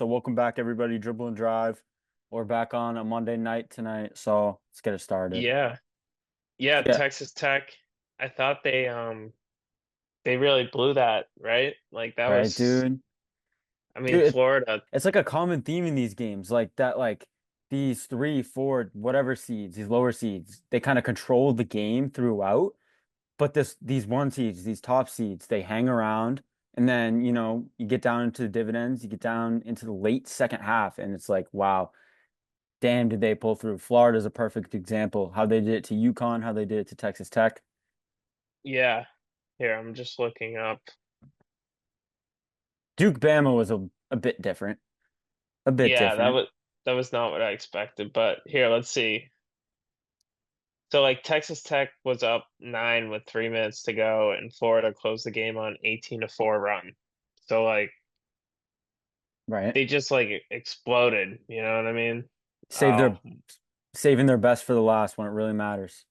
So welcome back, everybody. Dribble and Drive. We're back on a Monday night tonight, so let's get it started. Yeah. Yeah, Yeah, Texas Tech. I thought they really blew that, right? Like that right, was dude. I mean Dude, Florida. it's like a common theme in these games, like that, like these three, four, whatever seeds, these lower seeds, they kind of control the game throughout. But these one seeds, these top seeds, they hang around, and then you get down into the dividends, you get down into the late second half, and it's like, wow. Damn, did they pull through? Florida's a perfect example. How they did it to UConn, how they did it to Texas Tech. Yeah. Here, I'm just looking up. Duke Bama was a bit different. A bit Yeah, that different. was that was not what I expected, but here, let's see. So like Texas Tech was up 9 with 3 minutes to go, and Florida closed the game on 18-4 run. So like Right. they just like exploded, you know what I mean? Save Oh, their Saving their best for the last when it really matters.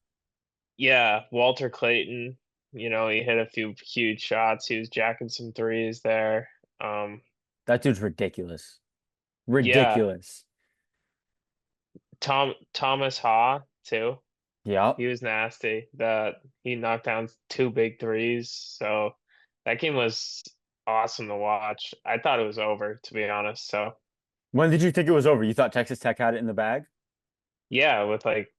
yeah, Walter Clayton, he hit a few huge shots. He was jacking some threes there. Um, That dude's ridiculous. yeah, Ridiculous. Thomas Haw too. Yep. He was nasty. He knocked down two big threes. So that game was awesome to watch. I thought it was over, to be honest. So When did you think it was over? You thought Texas Tech had it in the bag? yeah, with like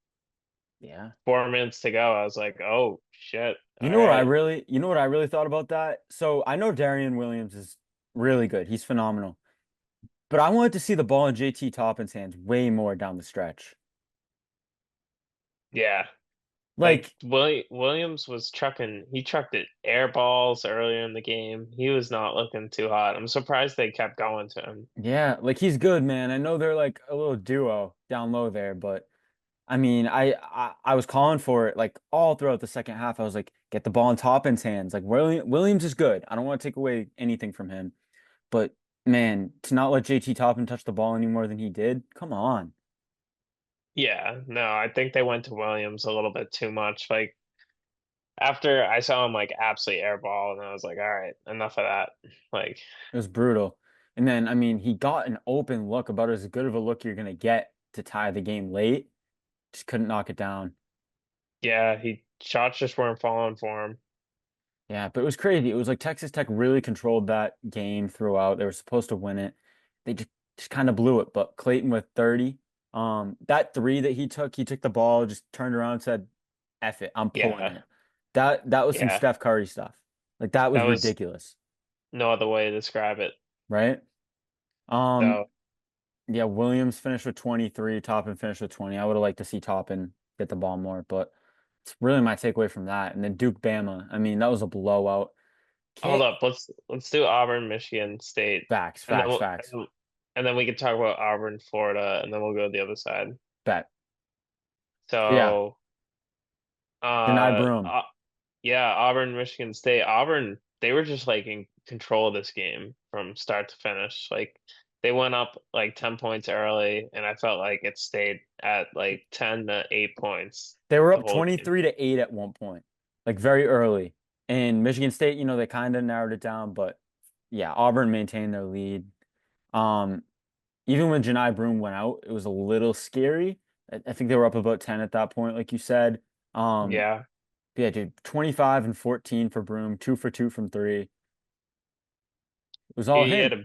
Yeah. 4 minutes to go, I was like, oh shit. You All know what right. you know what I really thought about that? So I know Darian Williams is really good. He's phenomenal. But I wanted to see the ball in JT Toppin's hands way more down the stretch. Yeah. Like Like, Williams was he trucked it air balls earlier in the game. He was not looking too hot. I'm surprised they kept going to him. yeah, like he's good, man. I know they're like a little duo down low there, but I mean, I was calling for it like all throughout the second half. I was like, get the ball in Toppin's hands. Like Williams is good. I don't want to take away anything from him, but man, to not let JT Toppin touch the ball any more than he did, come on. Yeah, no, I think they went to Williams a little bit too much. Like after I saw him like absolutely airball, and I was like, all right, enough of that. Like, It was brutal. And then, I mean, he got an open look, about as good of a look you're gonna get to tie the game late. Just couldn't knock it down. yeah, he shots just weren't falling for him. Yeah, but it was crazy. It was like Texas Tech really controlled that game throughout. They were supposed to win it. They just kind of blew it. But Clayton with 30. That three that he took the ball, just turned around and said, F it, I'm pulling Yeah, it. That was some yeah, Steph Curry stuff. Like that that was was ridiculous, no other way to describe it. right? Um, So yeah, Williams finished with 23, Toppin finished with 20. I would have liked to see Toppin get the ball more, but it's really my takeaway from that. And then Duke Bama. I mean, that was a blowout. hold Can't up, let's do Auburn, Michigan State, facts, and then facts, facts. and then we can talk about Auburn, Florida, and then we'll go to the other side. Bet. Yeah, So, deny uh, Broom. uh yeah, Auburn, Michigan State. Auburn, they were just like in control of this game from start to finish. Like they went up like 10 points early, and I felt like it stayed at like 10 to 8 points They were the up whole game. 23 to 8 at one point, like very early. And Michigan State, they kind of narrowed it down, but yeah, Auburn maintained their lead. Um, Even when Janai Broom went out, it was a little scary. I think they were up about 10 at that point, like you said. Um, Yeah. yeah, dude, 25 and 14 for Broom, 2 for 2 from three. It was all He had him. a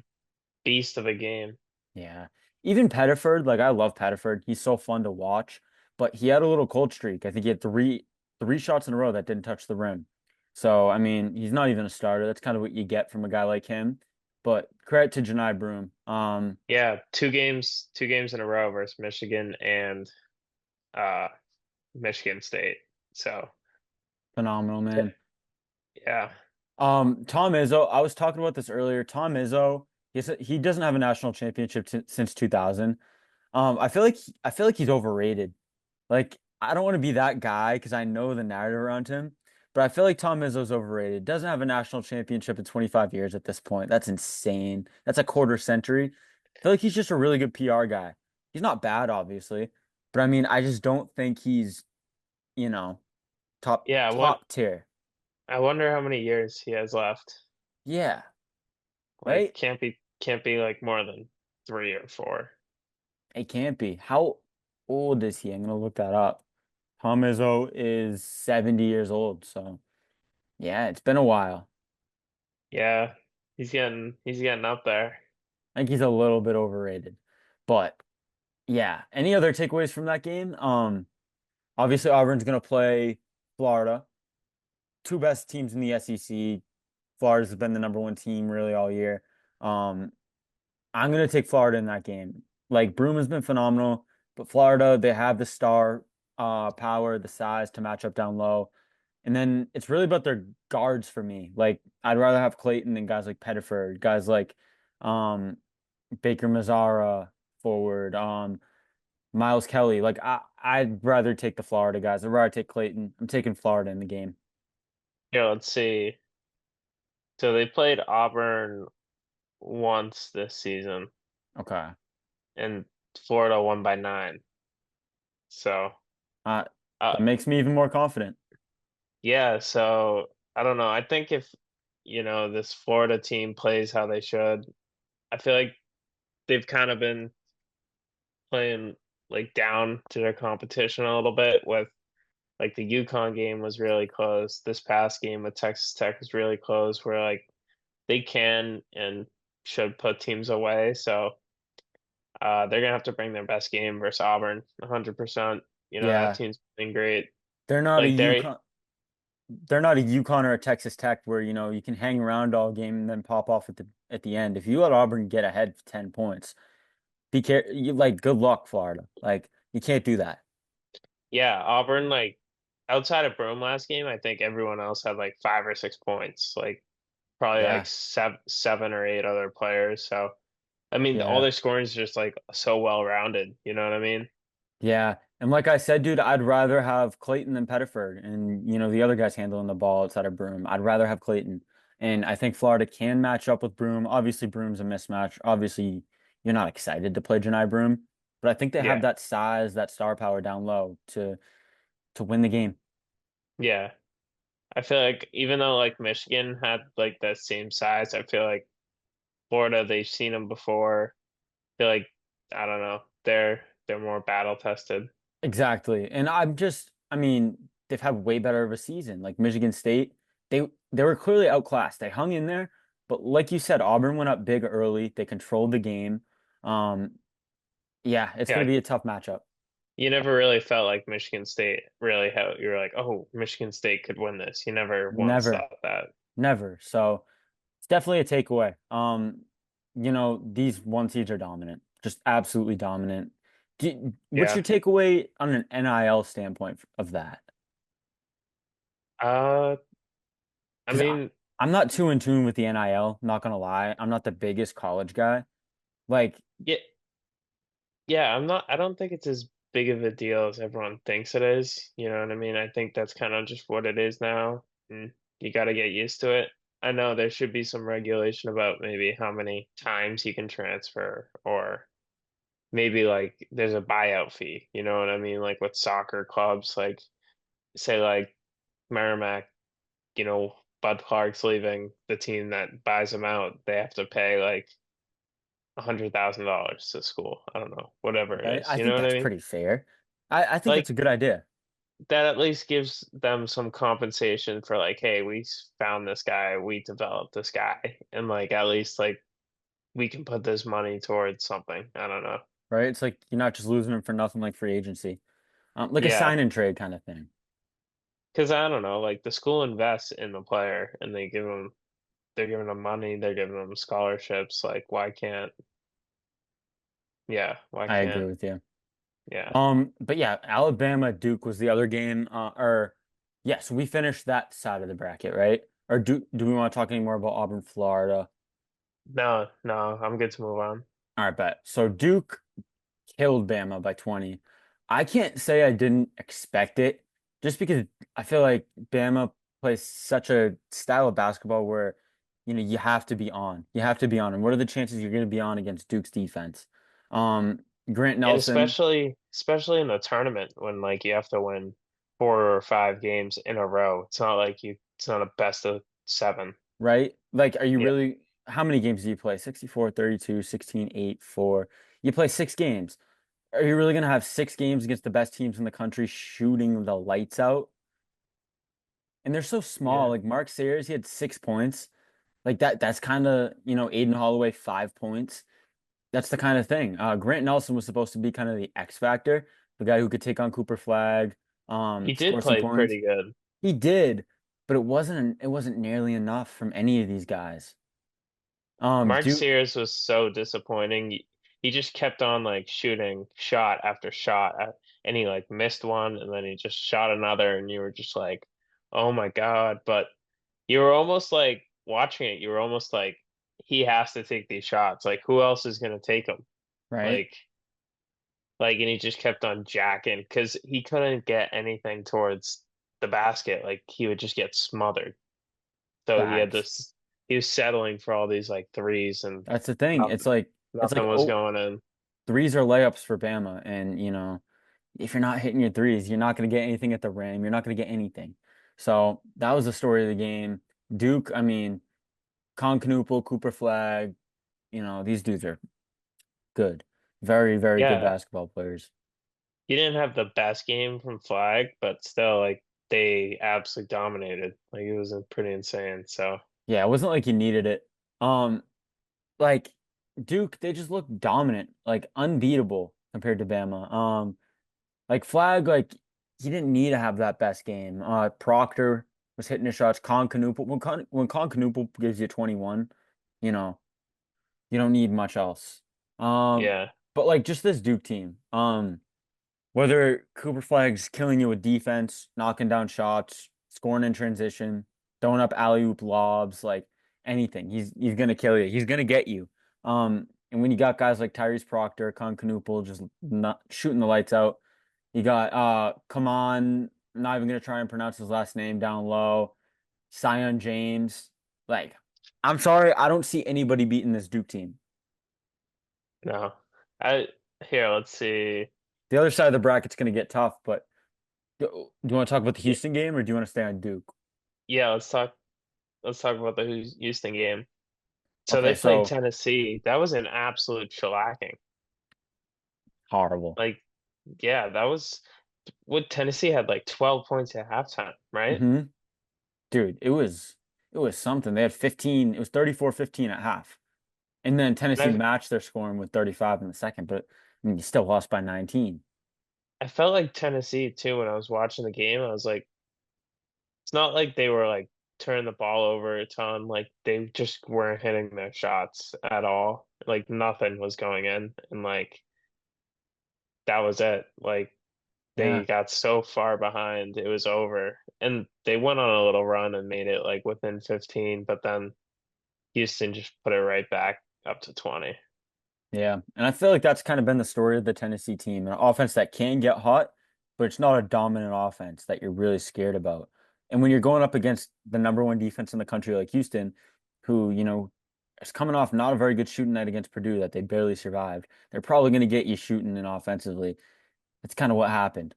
beast of a game. Yeah. Even Pettiford, like I love Pettiford. He's so fun to watch, but he had a little cold streak. I think he had three shots in a row that didn't touch the rim. So, I mean, he's not even a starter. That's kind of what you get from a guy like him. But credit to Janai Broom. Yeah, two games in a row versus Michigan and uh Michigan State. So, Phenomenal, man. yeah. Tom Izzo, I was talking about this earlier. Tom Izzo, he doesn't have a national championship since 2000. I feel like he's overrated. Like, I don't want to be that guy because I know the narrative around him, but I feel like Tom Izzo's overrated. Doesn't have a national championship in 25 years at this point. That's insane. That's a quarter century. I feel like he's just a really good PR guy. He's not bad, obviously, but I mean, I just don't think he's, you know, Yeah, top tier. I wonder how many years he has left. Yeah, Like right? can't be like more than. 3 or 4. It can't be. How old is he? I'm gonna look that up. Tom Izzo is 70 years old, so yeah, it's been a while. Yeah, he's getting up there. I think he's a little bit overrated. But yeah, any other takeaways from that game? Obviously Auburn's gonna play Florida, two best teams in the SEC. Florida's been the number one team really all year. Um, I'm gonna take Florida in that game. Like Broome has been phenomenal, but Florida, they have the star power, the size to match up down low. And then it's really about their guards for me. Like I'd rather have Clayton than guys like Pettiford, guys like um Baker Mazzara forward, Miles Kelly. Like I'd rather take the Florida guys. I'd rather take Clayton. I'm taking Florida in the game. Yeah, let's see. So they played Auburn once this season, Okay. and Florida won by 9. So, Uh uh, that makes me even more confident. yeah. So I don't know. I think if this Florida team plays how they should, I feel like they've kind of been playing like down to their competition a little bit with like the UConn game was really close. This past game with Texas Tech was really close where like they can and should put teams away. So they're gonna have to bring their best game versus Auburn 100%. That Yeah. team's been great. They're not a Like UConn they're not a UConn or a Texas Tech where, you can hang around all game and then pop off at the end. If you let Auburn get ahead 10 points, be care you like good luck, Florida. Like you can't do that. yeah, Auburn like outside of Broome last game, I think everyone else had like 5 or 6 points. Like probably like Yeah. seven or eight other players. So I mean, all Yeah. their scoring is just like so well rounded. You know what I mean? Yeah. And like I said, dude, I'd rather have Clayton than Pettiford and the other guys handling the ball outside of Broome. I'd rather have Clayton. And I think Florida can match up with Broome. Obviously, Broome's a mismatch. Obviously, you're not excited to play Janai Broome, but I think they have Yeah, that size, that star power down low to win the game. yeah. I feel like even though like Michigan had like that same size, I feel like Florida, they've seen them before. I feel like I don't know, they're more battle tested. Exactly. And I mean, they've had way better of a season. Like Michigan State, they were clearly outclassed. They hung in there, but like you said, Auburn went up big early. They controlled the game. Um, yeah, it's Yeah, going to be a tough matchup. you never really felt like Michigan State really how you're like, oh, Michigan State could win this. You never once Never, thought that. never. So it's definitely a takeaway. These one seeds are dominant, just absolutely dominant. What's Yeah. your takeaway on an NIL standpoint of that? Uh, I Because mean, I'm not too in tune with the NIL, not gonna lie. I'm not the biggest college guy. Like, yeah, yeah, I don't think it's as big of a deal as everyone thinks it is. You know what I mean? I think that's kind of just what it is now. And you got to get used to it. I know there should be some regulation about maybe how many times you can transfer, or maybe like there's a buyout fee. You know what I mean? Like with soccer clubs, like say like Merrimack, Bud Clark's leaving the team that buys him out, they have to pay like $100,000 to school. I don't know, whatever it right? is. I You know think what I that's mean? pretty fair. I think that's Like a good idea, that at least gives them some compensation for like, hey, we found this guy, we developed this guy, and like at least like we can put this money towards something. I don't know. right? It's like you're not just losing them for nothing like free agency, like a Yeah, sign and trade kind of thing, because I don't know, like the school invests in the player and they're giving them money, they're giving them scholarships. Like, why I agree can't, with you. yeah. But yeah, Alabama Duke was the other game. Or yeah, so we finished that side of the bracket, right? Or do we want to talk any more about Auburn, Florida? No, no, I'm good to move on. All right, bet. So Duke killed Bama by 20. I can't say I didn't expect it just because I feel like Bama plays such a style of basketball where, you have to be on. You have to be on. And what are the chances you're going to be on against Duke's defense? Grant And Nelson, especially in the tournament when like you have to win 4 or 5 games in a row. It's not a best of 7. right? Like, are you Yeah. really? how many games do you play? 64, 32, 16, 8, 4. You play 6 games. Are you really going to have 6 games against the best teams in the country shooting the lights out? And they're so small. Yeah. Like Mark Sayers, he had 6 points. Like that's kind of, Aiden Holloway 5 points. That's the kind of thing. Grant Nelson was supposed to be kind of the X factor, the guy who could take on Cooper Flag, He did score some play points. pretty good. He did, but it wasn't nearly enough from any of these guys. Mark Duke, Sears was so disappointing. He just kept on like shooting shot after shot, and he like missed one, and then he just shot another, and you were just like, "Oh my God!" But you were almost like watching it. You were almost like, he has to take these shots. Like, who else is gonna take them? right? Like, and he just kept on jacking because he couldn't get anything towards the basket. Like, he would just get smothered. So he had Facts. this. He was settling for all these like threes, and That's the thing. nothing, It's like, was oh, going in. threes are layups for Bama, and if you're not hitting your threes, you're not going to get anything at the rim. You're not going to get anything. So that was the story of the game. Duke, I mean, Concanoopel, Cooper Flag, these dudes are good. Very, very good Yeah, basketball players. he didn't have the best game from Flag, but still, like they absolutely dominated. Like it was pretty insane. So Yeah, it wasn't like you needed it. Um, like Duke, they just looked dominant, like unbeatable compared to Bama. Like Flag, like he didn't need to have that best game. Proctor was hitting his shots. Concanoopel, when Concanoopel gives you 21, you know, you don't need much else. Um, yeah, but like just this Duke team, whether Cooper Flag's killing you with defense, knocking down shots, scoring in transition, throwing up alley-oop lobs, like anything, he's gonna kill you. He's gonna get you. And when you got guys like Tyrese Proctor, Concanoopel just not shooting the lights out. You got come on, I'm not even gonna try and pronounce his last name down low. Sion James. Like, I'm sorry, I don't see anybody beating this Duke team. no. I Here, let's see. The other side of the bracket's gonna get tough, but do you want to talk about the Yeah, Houston game or do you want to stay on Duke? yeah, let's talk about the Houston game. So Okay, they played so Tennessee. That was an absolute shellacking. horrible. Like, yeah, that was what Tennessee had like 12 points at halftime, right? hmm Dude, it was something. They had 15, it was 34-15 at half. And then Tennessee And matched their scoring with 35 in the second, but I mean, you still lost by 19. I felt like Tennessee too when I was watching the game. I was like, it's not like they were like turning the ball over a ton. Like they just weren't hitting their shots at all. Like nothing was going in, and like that was it. Like they Yeah. got so far behind, it was over. And they went on a little run and made it like within 15, but then Houston just put it right back up to 20. Yeah. And I feel like that's kind of been the story of the Tennessee team. An offense that can get hot, but it's not a dominant offense that you're really scared about. And when you're going up against the number one defense in the country like Houston, who, is coming off not a very good shooting night against Purdue that they barely survived, they're probably going to get you shooting and offensively. That's kind of what happened.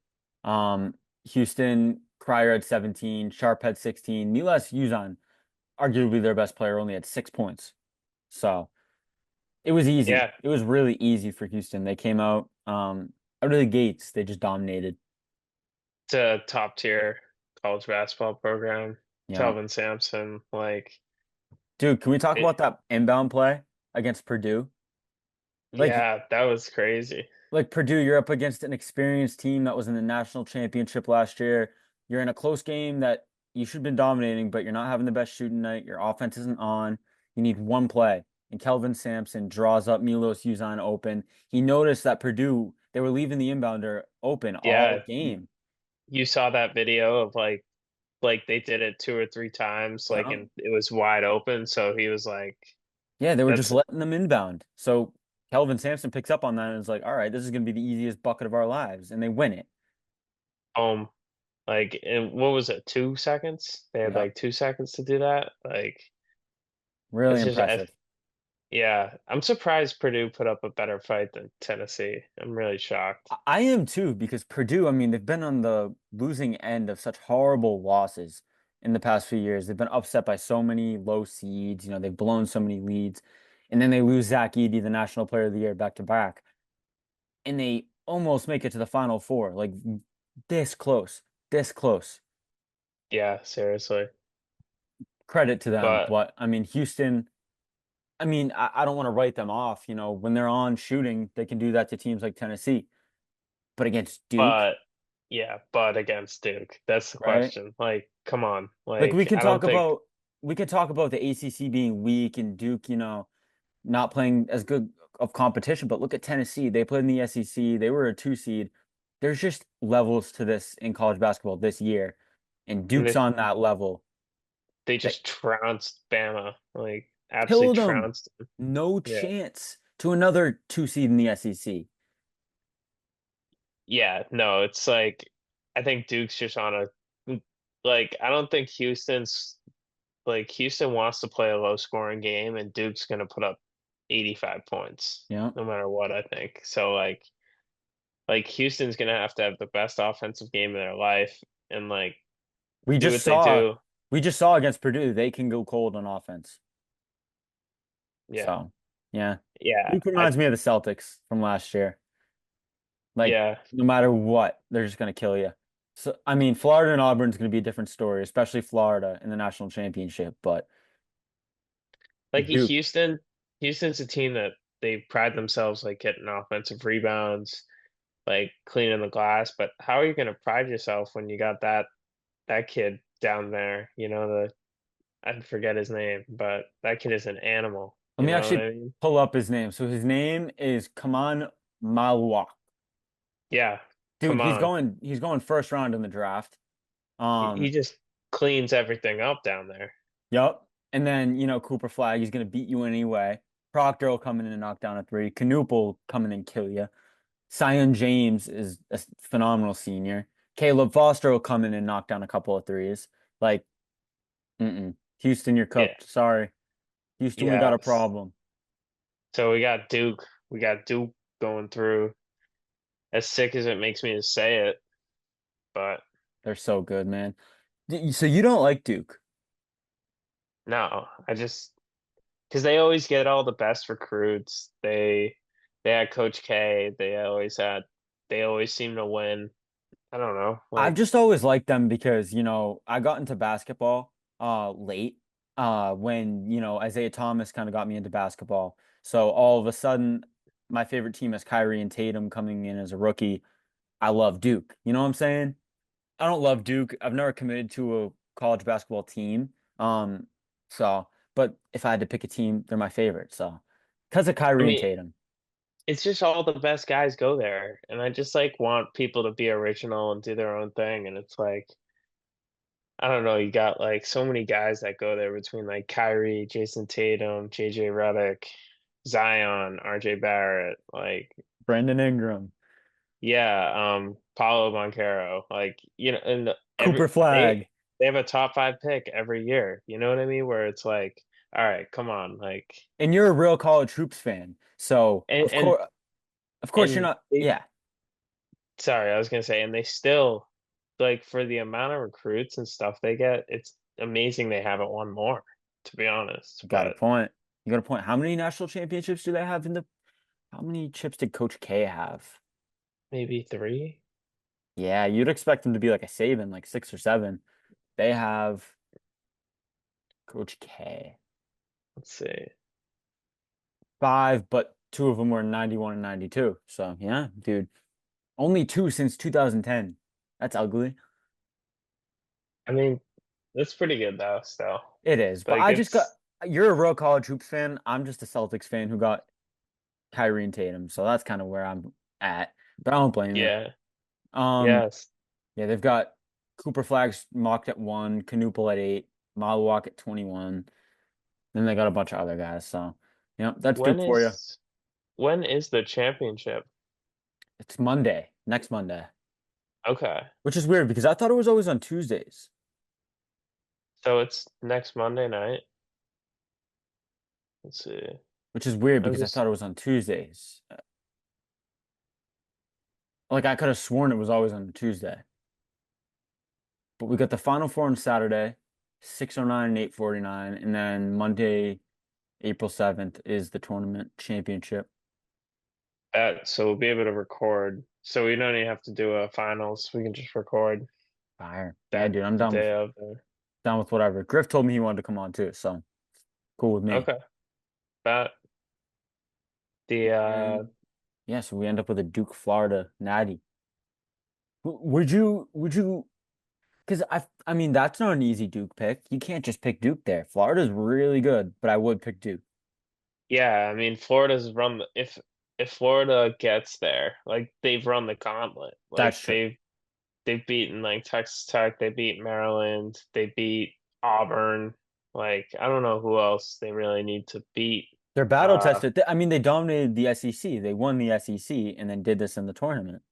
Houston, Cryer had 17, Sharp had 16, Milas Uzan, arguably their best player, only had 6 points. So it was easy. Yeah, It was really easy for Houston. They came out of the gates. They just dominated. it's a top tier college basketball program. Yeah. Kelvin Sampson, like Dude, can we talk it, about that inbound play against Purdue? Like, yeah, that was crazy. like Purdue, you're up against an experienced team that was in the national championship last year. You're in a close game that you should have been dominating, but you're not having the best shooting night. Your offense isn't on. You need one play. And Kelvin Sampson draws up Milos Uzan open. He noticed that Purdue, they were leaving the inbounder open all Yeah, game. you saw that video of like they did it two or three times, like Yeah. and it was wide open. So he was like, Yeah, they were just "That's letting them inbound. So Kelvin Sampson picks up on that and is like, all right, this is going to be the easiest bucket of our lives. And they win it. home." Like, in what was it, 2 seconds? They had Yep. like 2 seconds to do that. Like, Really it's just, impressive. yeah, I'm surprised Purdue put up a better fight than Tennessee. I'm really shocked. I am too, because Purdue, I mean, they've been on the losing end of such horrible losses. in the past few years. They've been upset by so many low seeds. They've blown so many leads, and then they lose Zach Edey, the National Player of the Year, back to back, and they almost make it to the Final Four, like this close, this close. Yeah, seriously. Credit to them, But but I mean, Houston. I mean, I don't want to write them off. When they're on shooting, they can do that to teams like Tennessee, but against Duke, but yeah, but against Duke. That's the right? question. Like, come on. Like we Like, can I talk don't think about we could talk about the ACC being weak and Duke, not playing as good of competition. But look at Tennessee. They played in the SEC. They were a two seed. There's just levels to this in college basketball this year, and and Duke's on that level. they They just trounced Bama. Like, absolutely killed them. trounced them. No Yeah. chance to another two seed in the SEC. Yeah, no, it's like I think Duke's just on a like I don't think Houston wants to play a low scoring game and Duke's gonna put up 85 points Yeah. no matter what I think. So like Houston's gonna have to have the best offensive game of their life and like We do just what they saw do. we just saw against Purdue they can go cold on offense. Yeah. So, yeah. Yeah. Duke reminds me of the Celtics from last year. Like, Yeah. no matter what, they're just going to kill you. So, I mean, Florida and Auburn's going to be a different story, especially Florida in the national championship. But Like Duke, Houston's a team that they pride themselves like getting offensive rebounds, like cleaning the glass, but how are you gonna pride yourself when you got that kid down there, I forget his name, but that kid is an animal. let You me know what actually I mean? pull up his name. So his name is Kaman Maluak. Yeah, Dude, come he's on. going he's going first round in the draft. He just cleans everything up down there. Yep. And then, Cooper Flag, he's going to beat you anyway. Proctor will come in and knock down a three. Canoop will come in and kill you. Sion James is a phenomenal senior. Caleb Foster will come in and knock down a couple of threes. Like, Houston, you're Yeah, cooked. Sorry. Houston, we got yeah. a problem. So we got Duke. We got Duke going through. As sick as it makes me to say it, but They're so good, man. So you don't like Duke? no, I just because they always get all the best recruits. They had Coach K. They always seem to win. I don't know. I've Like just always liked them because, I got into basketball late when, Isaiah Thomas kind of got me into basketball. So all of a sudden, my favorite team is Kyrie and Tatum coming in as a rookie. I love Duke. You know what I'm saying? I don't love Duke. I've never committed to a college basketball team. Um, but if I had to pick a team, they're my favorite. So because of I Kyrie and mean, Tatum. it's just all the best guys go there, and I just like want people to be original and do their own thing. And it's like I don't know, you got like so many guys that go there between like Kyrie, Jason Tatum, JJ Redick, Zion, RJ Barrett, like Brandon Ingram, Paulo Banchero, like and every Cooper Flag, they have a top five pick every year. You know what I mean? Where it's like, all right, come on, like, and you're a real college hoops fan. So and of course you're and not. they Yeah, sorry, I was gonna say, and they still like for the amount of recruits and stuff they get, it's amazing they haven't won more, to be honest. you got a But point. You got a point. How many national championships do they have in the? How many chips did Coach K have? maybe three. Yeah, you'd expect them to be like a Saban, like 6 or 7. They have Coach K. Let's see. 5, but two of them were in 91 and 92. So yeah, dude, only two since 2010. That's ugly. I mean, that's pretty good though, still. It is, but Like I just got. it's You're a real college hoops fan. I'm just a Celtics fan who got Kyrie and Tatum, so that's kind of where I'm at. But I don't blame you. yeah, Um, yes. yeah, they've got Cooper Flags mocked at 1, Canoopel at 8, Malawak at 21. Then they got a bunch of other guys. So, yeah, that's When Duke for you. is when is the championship? It's Monday, next Monday, Okay. which is weird because I thought it was always on Tuesdays, So it's next Monday night. Let's see. which is weird I'm because I just thought it was on Tuesdays. Like I could have sworn it was always on Tuesday. But we got the Final Four on Saturday. 6:09 and 8:49, and then Monday, April 7th is the tournament championship. So we'll be able to record. So we don't even have to do a finals. We can just record Fire. Yeah, that dude, I'm the down with day of the. whatever. Griff told me he wanted to come on too, so cool with me. Okay. That the And yeah, so we end up with a Duke, Florida natty. Would you because I mean that's not an easy Duke pick. You can't just pick Duke there. Florida's really good, but I would pick Duke. Yeah, I mean Florida's run if Florida gets there, like they've run the gauntlet. That's Like true. they've beaten like Texas Tech, they beat Maryland, they beat Auburn. Like I don't know who else they really need to beat. They're battle Uh tested. I mean, they dominated the SEC. They won the SEC and then did this in the tournament.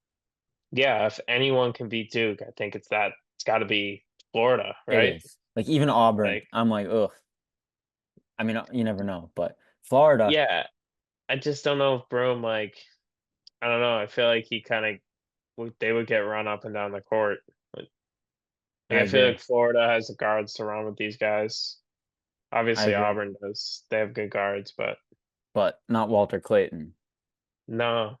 yeah, if anyone can beat Duke, I think it's got to be Florida, It right? is. Like even Auburn, Like I'm like, ugh. I mean, you never know, but Florida, yeah, I just don't know if Broome like I don't know, I feel like he kind of they would get run up and down the court. Like I I feel agree. like Florida has the guards to run with these guys. I Obviously agree. Auburn does. They have good guards, but But not Walter Clayton. no.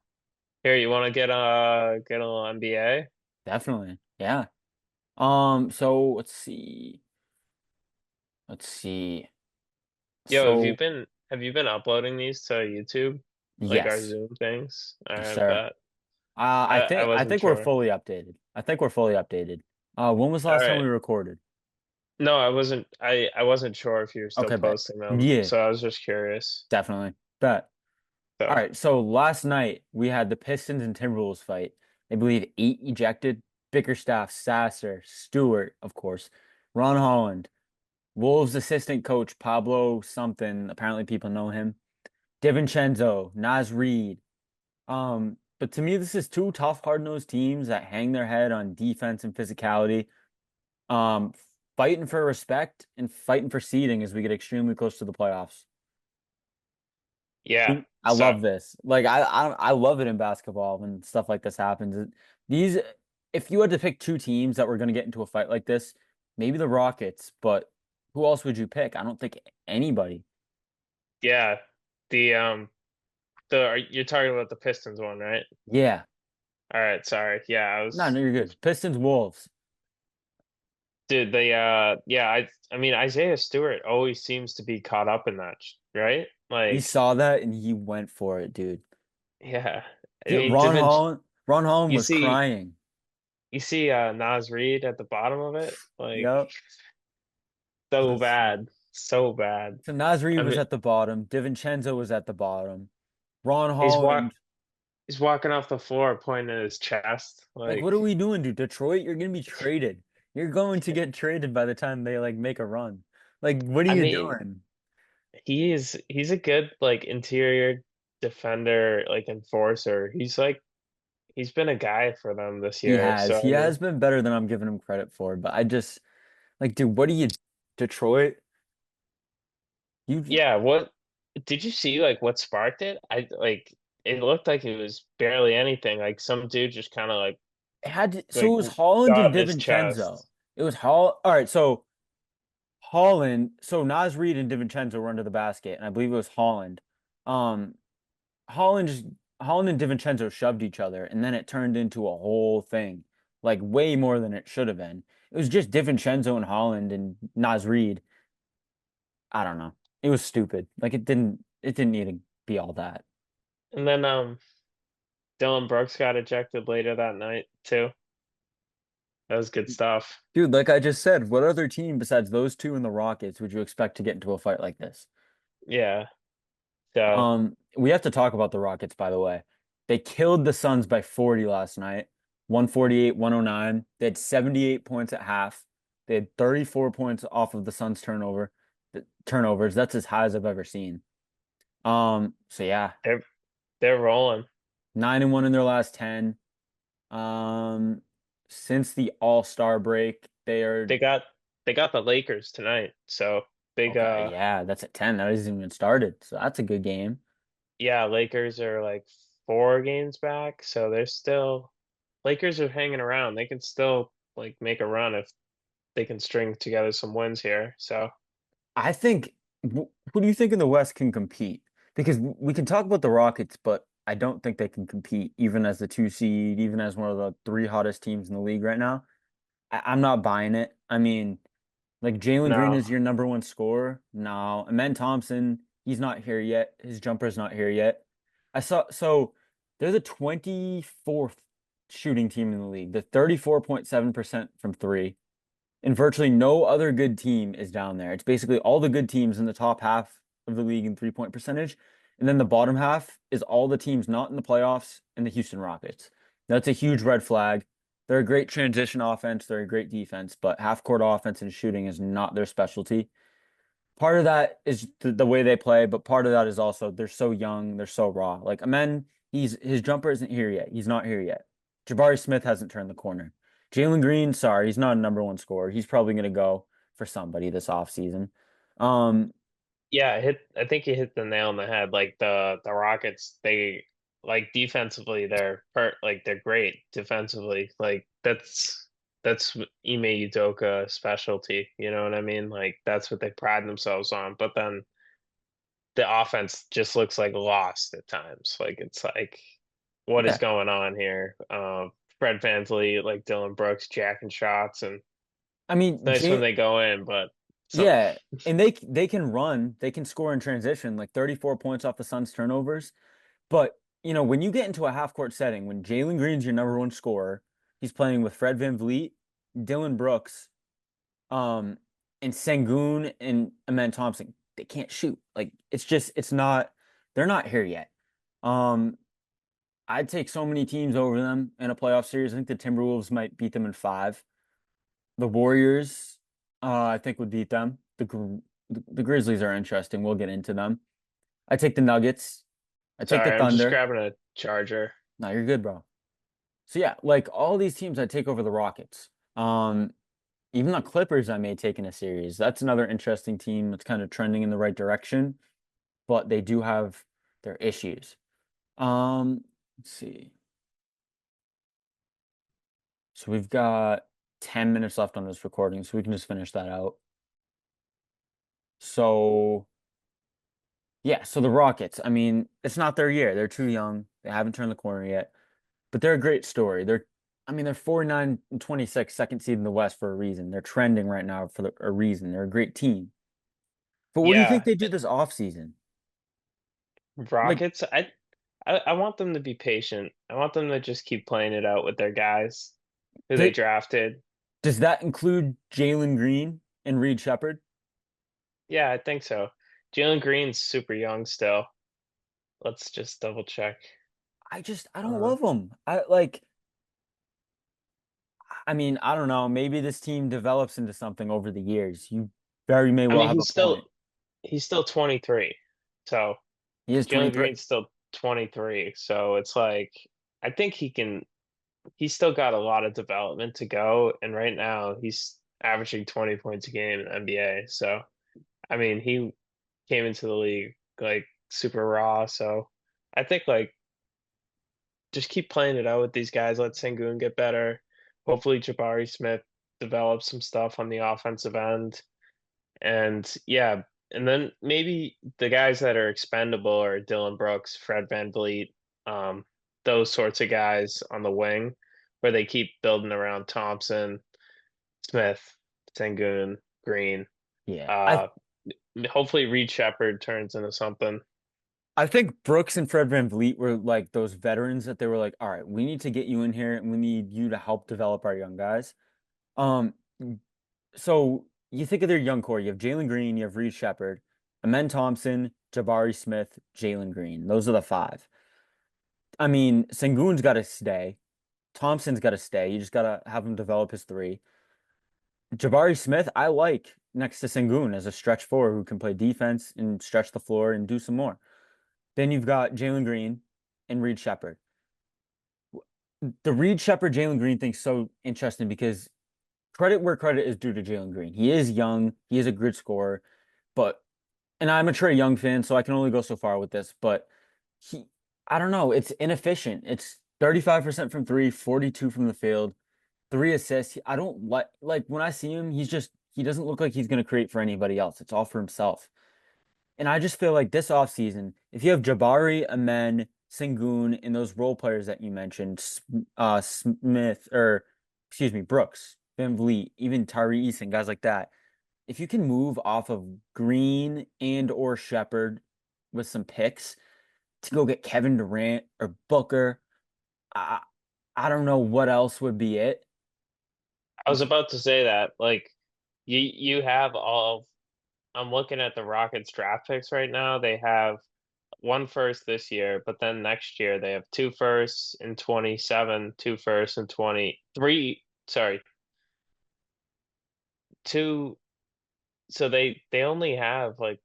Here, you want to get a little NBA? Definitely. Yeah. So let's see. Let's see. Yo, So have you been uploading these to YouTube? Like our yes. Zoom things? Yes, I sir. bet. I I think wasn't we're sure. fully updated. I think we're fully updated. When was the All last time right. we recorded? No, I wasn't sure if you were still Okay, bet. posting them, Yeah, so I was just curious. definitely. Bet. All So, right, so last night we had the Pistons and Timberwolves fight. They believe 8 ejected. Bickerstaff, Sasser, Stewart, of course, Ron Holland, Wolves assistant coach Pablo something. Apparently people know him. DiVincenzo, Naz Reid. But to me, this is two tough, hard-nosed teams that hang their head on defense and physicality. Um, Fighting for respect and fighting for seeding as we get extremely close to the playoffs. yeah. I So, love this. Like I love it in basketball when stuff like this happens. These, if you had to pick two teams that were going to get into a fight like this, maybe the Rockets, but who else would you pick? I don't think anybody. yeah. The you're talking about the Pistons one, right? Yeah. All right, sorry. Yeah, No, no, you're good. Pistons, Wolves. dude, yeah, I mean Isaiah Stewart always seems to be caught up in that, right? He Like, saw that and he went for it, dude. yeah. I Yeah, mean, Ron Holland you was see crying. you see Nas Reed at the bottom of it, like Yep. so Let's see. bad. So bad. So Nasri I was mean, at the bottom. DiVincenzo was at the bottom. Ron he's walk Holland. he's walking off the floor pointing at his chest. Like, what are Like, we doing, dude? Detroit, you're gonna be traded. You're going to get traded by the time they like make a run. Like, what are I you mean, doing? he's a good like interior defender, like enforcer. He's been a guy for them this He year. has. So He I mean, has been better than I'm giving him credit for, but I just like, dude, what are you, Detroit? You yeah, what did you see like what sparked it? I like it looked like it was barely anything. Like some dude just kind of had to, so like it was Holland got and in his DiVincenzo. chest. It was Hall. All right, so Holland, so Nas Reed and DiVincenzo were under the basket, and I believe it was Holland. Um, Holland just Holland and DiVincenzo shoved each other, and then it turned into a whole thing, like way more than it should have been. It was just DiVincenzo and Holland and Nas Reed. I don't know. It was stupid. Like it didn't need to be all that. And then Dylan Brooks got ejected later that night too. That was good stuff. Dude, like I just said, what other team besides those two and the Rockets would you expect to get into a fight like this? Yeah. So We have to talk about the Rockets, by the way. They killed the Suns by 40 last night, 148, 109. They had 78 points at half. They had 34 points off of the Suns turnovers. That's as high as I've ever seen. So yeah, they're they're rolling. 9-1 in their last 10. Um, since the All-Star break, they are They got they got the Lakers tonight. So big okay. Yeah, that's at 10. That hasn't even started. So that's a good game. yeah, Lakers are like 4 games back. So they're still Lakers are hanging around. They can still like make a run if they can string together some wins here. So I think who do you think in the West can compete? Because we can talk about the Rockets, but I don't think they can compete even as the two seed, even as one of the three hottest teams in the league right now. I'm not buying it. I mean, like Jalen Green no, is your number one scorer. No, Amen Thompson, he's not here yet. His jumper's not here yet. I saw so they're the 24th shooting team in the league. The 34.7% from three. And virtually no other good team is down there. It's basically all the good teams in the top half of the league in 3-point percentage. And then the bottom half is all the teams not in the playoffs and the Houston Rockets. That's a huge red flag. They're a great transition offense. They're a great defense, but half court offense and shooting is not their specialty. Part of that is the way they play, but part of that is also they're so young, they're so raw. Like Amen, his jumper isn't here yet. He's not here yet. Jabari Smith hasn't turned the corner. Jalen Green, sorry, he's not a number one scorer. He's probably going to go for somebody this offseason. Um, yeah, I think you hit the nail on the head. Like the Rockets, they like defensively, they're great defensively. Like that's Ime Udoka specialty. You know what I mean? Like that's what they pride themselves on. But then the offense just looks like lost at times. Like it's like, what is yeah, going on here? Fred VanVleet, like Dylan Brooks, jacking shots, and I it's mean, nice when J they go in, but some yeah, and they can run, they can score in transition, like 34 points off the Suns' turnovers. But when you get into a half court setting, when Jalen Green's your number one scorer, he's playing with Fred VanVleet, Dylan Brooks, um, and Sengun and Amen Thompson. They can't shoot. Like it's not they're not here yet. Um, I'd take so many teams over them in a playoff series. I think the Timberwolves might beat them in five. The Warriors, I think would beat them. The Grizzlies are interesting. We'll get into them. I take the Nuggets. I take the sorry, I'm just Thunder. grabbing a charger. No, you're good, bro. So yeah, like all these teams, I take over the Rockets. Even the Clippers, I may take in a series. That's another interesting team that's kind of trending in the right direction, but they do have their issues. Let's see. So we've got 10 minutes left on this recording, so we can just finish that out. So yeah, so the Rockets, I mean, it's not their year. They're too young. They haven't turned the corner yet, but they're a great story. I mean, they're 49 and 26, second seed in the West for a reason. They're trending right now for a reason. They're a great team. But what do you think Yeah, they do this offseason? Like, Rockets, I want them to be patient. I want them to just keep playing it out with their guys who they th drafted. does that include Jalen Green and Reed Shepherd? Yeah, I think so. Jalen Green's super young still. Let's just double check. I don't Uh, love them. I mean, I don't know. Maybe this team develops into something over the years. You very may I well mean, have a point. he's still 23. So He is Jalen 23. Green's still 23. So it's like I think he's still got a lot of development to go. And right now he's averaging 20 points a game in the NBA. So I mean, he came into the league like super raw. So I think like just keep playing it out with these guys. Let Sengun get better. Hopefully Jabari Smith develops some stuff on the offensive end. And yeah, and then maybe the guys that are expendable are Dylan Brooks, Fred VanVleet, um, those sorts of guys on the wing where they keep building around Thompson, Smith, Sengun, Green. Yeah. Uh, Hopefully Reed Shepard turns into something. I think Brooks and Fred VanVleet were like those veterans that they were like, all right, we need to get you in here and we need you to help develop our young guys. Um, so you think of their young core, you have Jalen Green, you have Reed Shepherd, Amen Thompson, Jabari Smith, Jalen Green. Those are the five. I mean, Sengun's got to stay. Thompson's got to stay. You just got to have him develop his three. Jabari Smith, I like next to Sengun as a stretch four who can play defense and stretch the floor and do some more. Then you've got Jalen Green and Reed Shepherd. The Reed Shepherd Jalen Green thing's so interesting because credit where credit is due to Jalen Green. He is young, he is a good scorer, but and I'm a Trae Young fan, so I can only go so far with this, but he I don't know, it's inefficient. It's 35% from three, 42 from the field. 3 assists. I don't like when I see him, he doesn't look like he's gonna create for anybody else. It's all for himself. And I just feel like this offseason, if you have Jabari, Amen, Sengun, and those role players that you mentioned, Smith, or excuse me, Brooks, Van Vliet, even Tyrese and guys like that, if you can move off of Green and or Shepherd with some picks to go get Kevin Durant or Booker, I I don't know what else would be it. I was about to say that. Like you have all of, I'm looking at the Rockets draft picks right now. They have one first this year, but then next year they have two firsts in 27, two firsts in 23, sorry, two. So they only have like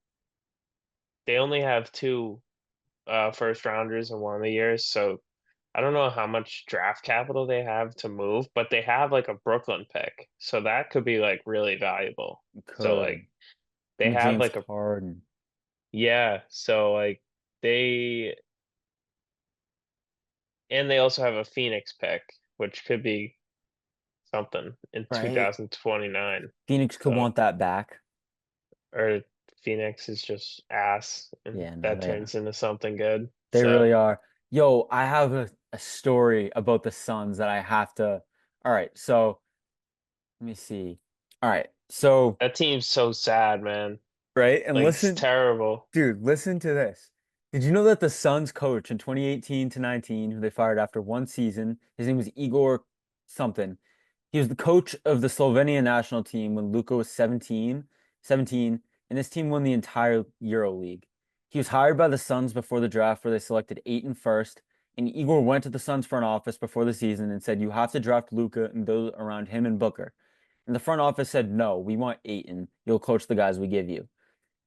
they only have two first rounders in one of the years. So I don't know how much draft capital they have to move, but they have like a Brooklyn pick. So that could be like really valuable. You So like could. they And have James like a Harden. yeah, so like they and they also have a Phoenix pick, which could be something in Right. 2029. Phoenix could So want that back. or Phoenix is just ass and Yeah, no, that turns into something good. they So really are. Yo, I have a story about the Suns that I have to. All right, so let me see. All right, so that team's so sad, man. right, and Like it's listen, terrible. dude, listen to this. Did you know that the Suns coach in 2018 to 19, who they fired after one season, his name was Igor something. He was the coach of the Slovenian national team when Luka was 17, and this team won the entire Euro League. He was hired by the Suns before the draft, where they selected Aiton first, and Igor went to the Suns front office before the season and said, "You have to draft Luka and build around him and Booker." And the front office said, "No, we want Aiton. You'll coach the guys we give you."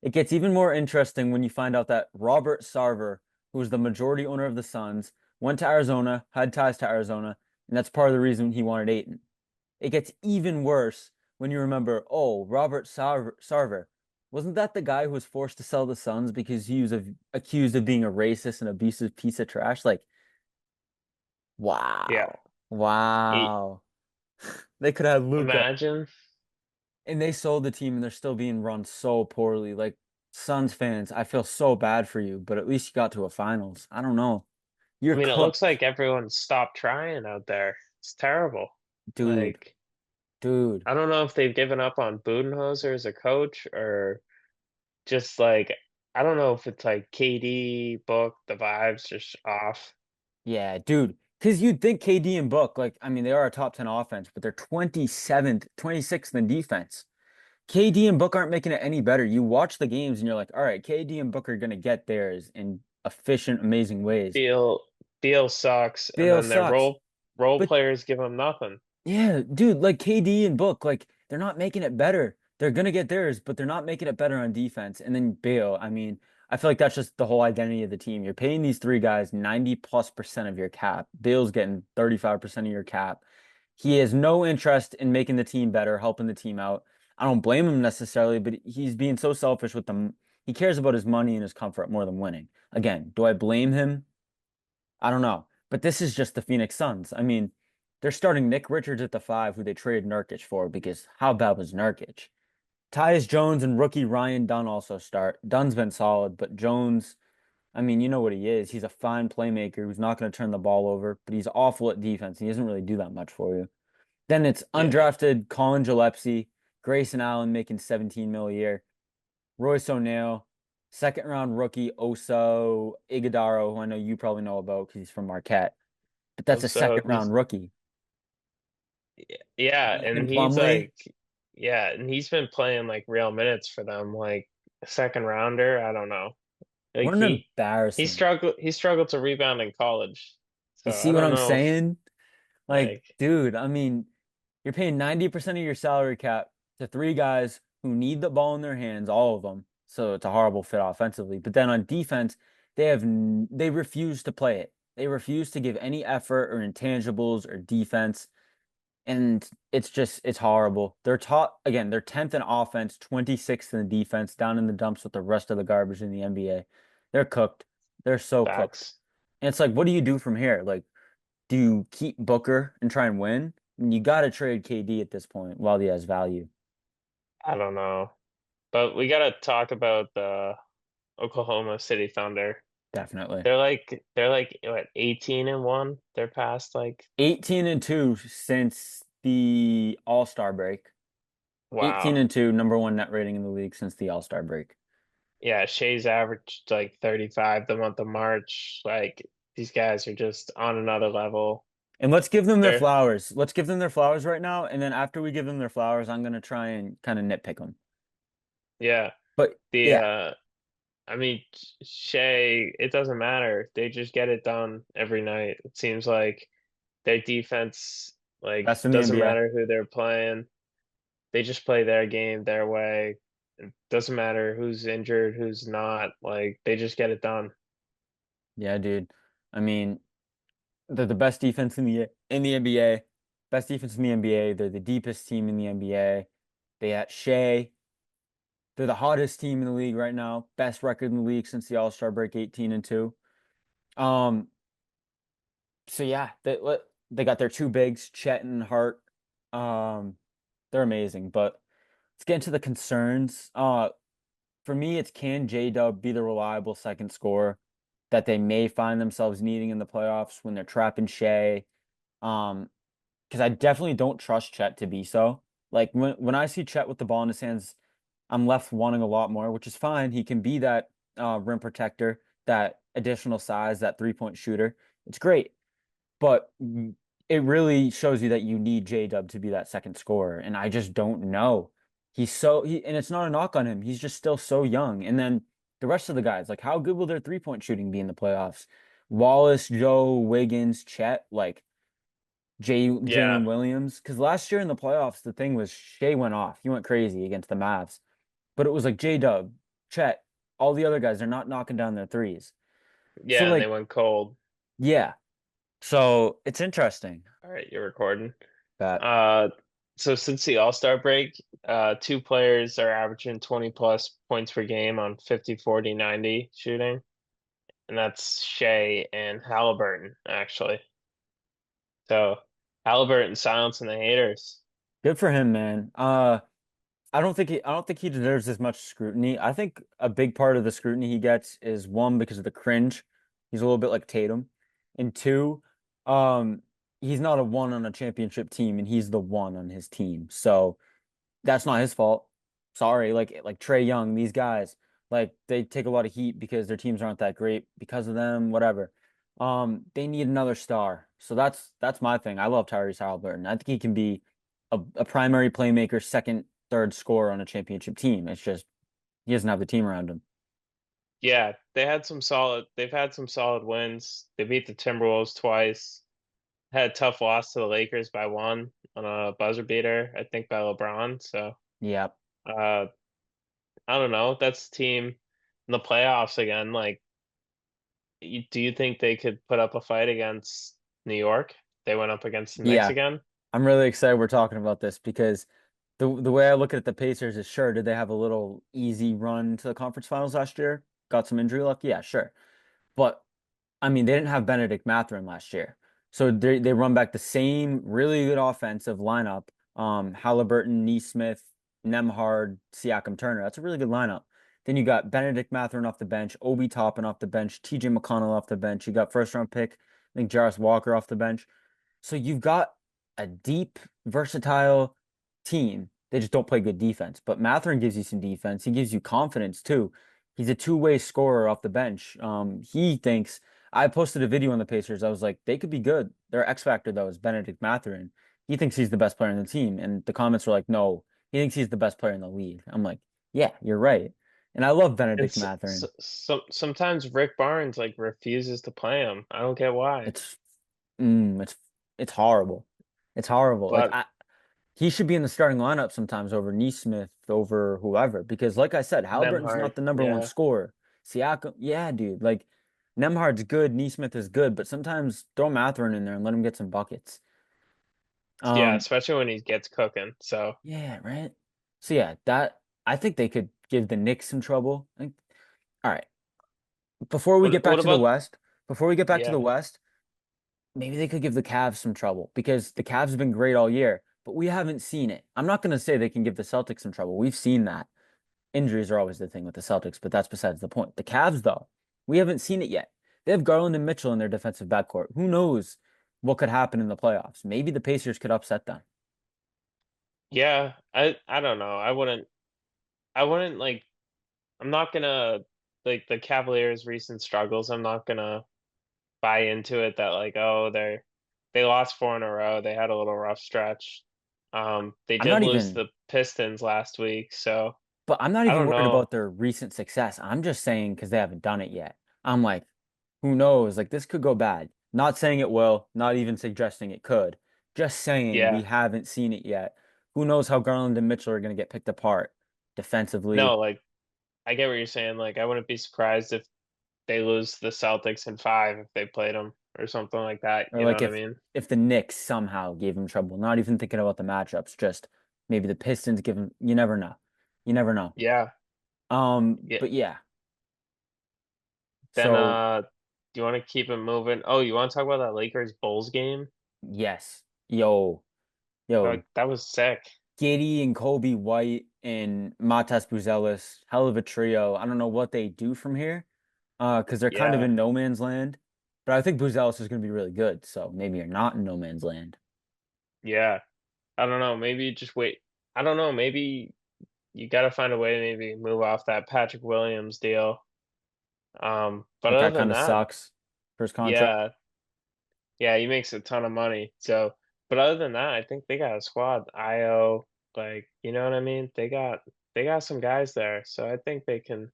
It gets even more interesting when you find out that Robert Sarver, who was the majority owner of the Suns, went to Arizona, had ties to Arizona, and that's part of the reason he wanted Aiton. It gets even worse when you remember, oh, Sarver. Wasn't that the guy who was forced to sell the Suns because he was accused of being a racist and abusive piece of trash? Like, Yeah. wow. E- Wow. They could have Luca. Imagine. And they sold the team and they're still being run so poorly. Like, Suns fans, I feel so bad for you, but at least you got to a finals. I don't know. I You're mean, it looks cooked, like everyone stopped trying out there. It's terrible. dude. Like, Dude. I don't know if they've given up on Budenholzer as a coach or just like, I don't know if it's like KD, Book, the vibes just off. Yeah, dude. Because you'd think KD and Book, like, I mean, they are a top 10 offense, but they're 27th, 26th in defense. KD and Book aren't making it any better. You watch the games and you're like, all right, KD and Book are going to get theirs in efficient, amazing ways. Beal, Beal sucks, and Bale then their sucks. role But players give them nothing. yeah, dude, like KD and Book, like, they're not making it better. They're going to get theirs, but they're not making it better on defense. And then Bale, I mean, I feel like that's just the whole identity of the team. You're paying these three guys 90+% of your cap. Bale's getting 35% of your cap. He has no interest in making the team better, helping the team out. I don't blame him necessarily, but he's being so selfish with them. He cares about his money and his comfort more than winning. Again, do I blame him? I don't know. But this is just the Phoenix Suns. I mean, they're starting Nick Richards at the five, who they traded Nurkic for, because how bad was Nurkic? Tyus Jones and rookie Ryan Dunn also start. Dunn's been solid, but Jones, I mean, you know what he is. He's a fine playmaker who's not going to turn the ball over, but he's awful at defense. He doesn't really do that much for you. Then it's Yeah, undrafted Colin Gillespie, Grayson Allen making 17 mil a year, Royce O'Neal, second round rookie Oso Ighodaro, who I know you probably know about because he's from Marquette, but that's a so second he's round rookie. yeah, Mason and he's Plumlee, like yeah, and he's been playing like real minutes for them, like a second rounder. I don't know. Like what an embarrassment. he struggled to rebound in college. You So I see what don't I'm know if saying? Like, like dude, I mean, you're paying 90% of your salary cap to three guys who need the ball in their hands, all of them. So it's a horrible fit offensively. But then on defense, they refuse to play it. They refuse to give any effort or intangibles or defense. And it's horrible. They're top again, they're 10th in offense, 26th in defense, down in the dumps with the rest of the garbage in the NBA. They're cooked. They're so cooked. facts. And it's like, what do you do from here? Like, do you keep Booker and try and win? And you got to trade KD at this point while he has value. I don't know. But we gotta talk about the Oklahoma City Thunder. Definitely. They're like what 18-1? They're past like 18-2 since the All-Star break. 18 wow. and 2, number one net rating in the league since the All-Star break. Yeah, Shea's averaged like 35 the month of March. Like these guys are just on another level. And let's give them their They're flowers. Let's give them their flowers right now. And then after we give them their flowers, I'm gonna try and kind of nitpick them. yeah. But The yeah, I mean Shea, it doesn't matter. They just get it done every night. It seems like their defense like best in the doesn't NBA. matter who they're playing. They just play their game their way. It doesn't matter who's injured, who's not. Like they just get it done. Yeah, dude. I mean, they're the best defense in the NBA. Best defense in the NBA. They're the deepest team in the NBA. They got Shea. They're the hottest team in the league right now. Best record in the league since the All-Star break, 18 and 2. Um, so yeah, they got their two bigs, Chet and Hart. Um, they're amazing. But let's get into the concerns. For me, it's can J-Dub be the reliable second scorer that they may find themselves needing in the playoffs when they're trapping Shea? Um, because I definitely don't trust Chet to be so. Like when I see Chet with the ball in his hands, I'm left wanting a lot more, which is fine. He can be that rim protector, that additional size, that 3-point shooter. It's great, but it really shows you that you need J-Dub to be that second scorer, and I just don't know. And it's not a knock on him. He's just still so young. And then the rest of the guys, like how good will their 3-point shooting be in the playoffs? Wallace, Joe, Wiggins, Chet, like Yeah. Jalen Williams. Because last year in the playoffs, the thing was Shea went off. He went crazy against the Mavs. But it was like J-Dub, Chet, all the other guys, they're not knocking down their threes. So Yeah, and they like, went cold. yeah. So it's interesting All right, you're recording. that, Uh, so since the All-Star break, two players are averaging 20 plus points per game on 50, 40, 90 shooting, and that's Shea and Halliburton, actually. So Halliburton silencing the haters. good for him, man. I don't think he deserves as much scrutiny. I think a big part of the scrutiny he gets is one, because of the cringe. He's a little bit like Tatum. And two, um, he's not a one on a championship team and he's the one on his team. So that's not his fault. Sorry, like Trey Young, these guys, like they take a lot of heat because their teams aren't that great because of them, whatever. They need another star. So that's my thing. I love Tyrese Halliburton. I think he can be a primary playmaker, second, third scorer on a championship team. It's just he doesn't have the team around him. Yeah, they've had some solid wins. They beat the Timberwolves twice. Had a tough loss to the Lakers by one on a buzzer beater, I think by LeBron. So, Yeah. uh, I don't know. That's the team in the playoffs again. Like, do you think they could put up a fight against New York? They went up against the Knicks Yeah. again. I'm really excited we're talking about this because the way I look at the Pacers is, sure, did they have a little easy run to the conference finals last year? Got some injury luck? Yeah, sure. But I mean, they didn't have Benedict Mathurin last year. So they run back the same really good offensive lineup. Halliburton, Neesmith, Nemhard, Siakam, Turner. That's a really good lineup. Then you got Benedict Mathurin off the bench, Obi Toppin off the bench, TJ McConnell off the bench. You got first round pick, I think Jarvis Walker off the bench. So you've got a deep, versatile team. They just don't play good defense. But Mathurin gives you some defense. He gives you confidence too. He's a two-way scorer off the bench. He thinks I posted a video on the Pacers. I was like, they could be good. Their X factor though is Benedict Mathurin. He thinks he's the best player in the team, and the comments were like, no, he thinks he's the best player in the league. I'm like, yeah, you're right. And I love And Benedict Mathurin. sometimes Rick Barnes like refuses to play him. I don't get why. It's mm, it's it's horrible. It's horrible. But He should be in the starting lineup sometimes over Neesmith, over whoever, because like I said, Halliburton's Nemhard, not the number one yeah. scorer. Siakam, yeah, dude. Like Nemhard's good, Neesmith is good, but sometimes throw Mathurin in there and let him get some buckets. Yeah, Um, especially when he gets cooking. So yeah, right. So yeah, that I think they could give the Knicks some trouble. All right, before we get back what to the about West, before we get back to yeah. the West, maybe they could give the Cavs some trouble because the Cavs have been great all year, but we haven't seen it. I'm not going to say they can give the Celtics some trouble. We've seen that. Injuries are always the thing with the Celtics, but that's besides the point. The Cavs, though, we haven't seen it yet. They have Garland and Mitchell in their defensive backcourt. Who knows what could happen in the playoffs? Maybe the Pacers could upset them. Yeah, I don't know. I wouldn't like I'm not gonna like the Cavaliers' recent struggles. I'm not gonna buy into it that like, oh, they lost four in a row. They had a little rough stretch. They I'm did not lose even the Pistons last week, so But I'm not I even don't worried know. about their recent success. I'm just saying because they haven't done it yet. I'm like, who knows? Like this could go bad. Not saying it will, not even suggesting it could. Just saying we Yeah. haven't seen it yet. Who knows how Garland and Mitchell are going to get picked apart defensively, No, like I get what you're saying. Like I wouldn't be surprised if they lose the Celtics in five if they played them or something like that. or You know like what I mean? if the Knicks somehow gave him trouble. Not even thinking about the matchups, just maybe the Pistons give him. You never know. You never know. Yeah. Yeah. But yeah. Then So do you want to keep it moving? Oh, you want to talk about that Lakers Bulls game? yes, yo, That was sick. Giddy and Kobe White and Matas Buzelis, hell of a trio. I don't know what they do from here, because they're kind of Yeah. in no man's land. But I think Buzelis is going to be really good. So maybe you're not in no man's land, Yeah. I don't know. Maybe just wait. I don't know. Maybe you got to find a way to maybe move off that Patrick Williams deal. But that guy other than kind of that, sucks for his contract. yeah, yeah, he makes a ton of money. So, but other than that, I think they got a squad. IO, like, you know what I mean? They got some guys there. So I think they can